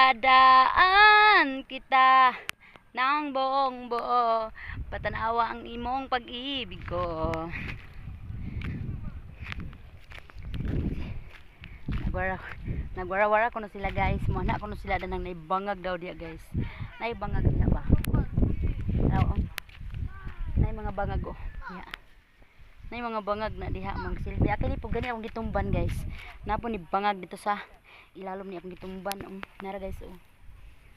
Dadaan kita ng buong buo, patanawa ang imong pag-ibig ko. Nagwara-wara ko na sila guys. Muna ko na sila danang naibangag daw diya guys. Naibangag diya ba? Nay mga bangag oh. Yeah. Nay mga bangag na diha magsilbi. Akili po gani akong gitumban guys. Napo ni bangag dito sa ilalom ni akong gitumban. Nara guys oh.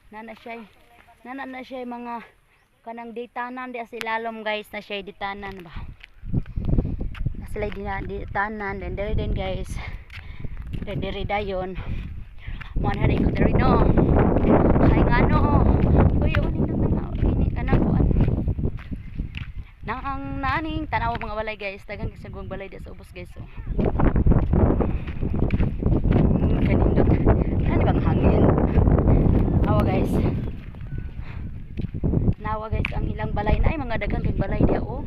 Nana siya mga kanang ditanan di as ilalom guys na siya ditanan ba. Sila ditanan then guys. Dere dayon. Mo na rin ko dere no. Kay ngano. Uy, ini kana ko nang ang naning tanaw mga balay guys, dagang sagong balay sa ubos guys oh. Kanindot. Ano bang hangin? Nawa guys. Nawa guys ang ilang balay na ay mga dagang kay balay dia oh.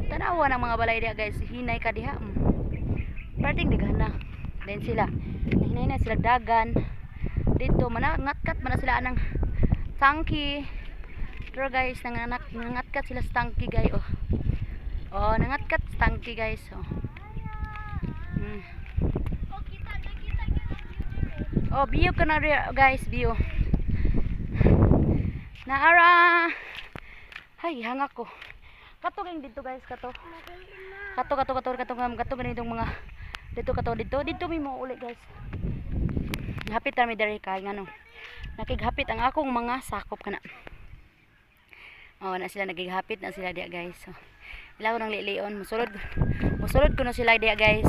Tanawa ng mga balay dia guys, hinay ka diha. Parting daghan na. Then sila, hinay na sila dagan. Dito manangatkat man sila anang tangki. Pero guys, nangatkat sila sa tangki guys oh. Oh, nangatkat sa tangki guys oh. Oh, view ka na guys, view. Naara. Hay, hangak ko. Kato gang dito guys, kato ganitong mga dito mi mo uli guys. Hapit ta mi diri kay ngano. Nakighapit ang akong mga sakop kana. Oh, na sila nagighapit na sila dia guys. So, ilaw nang lilion, musulod ko na sila dia guys.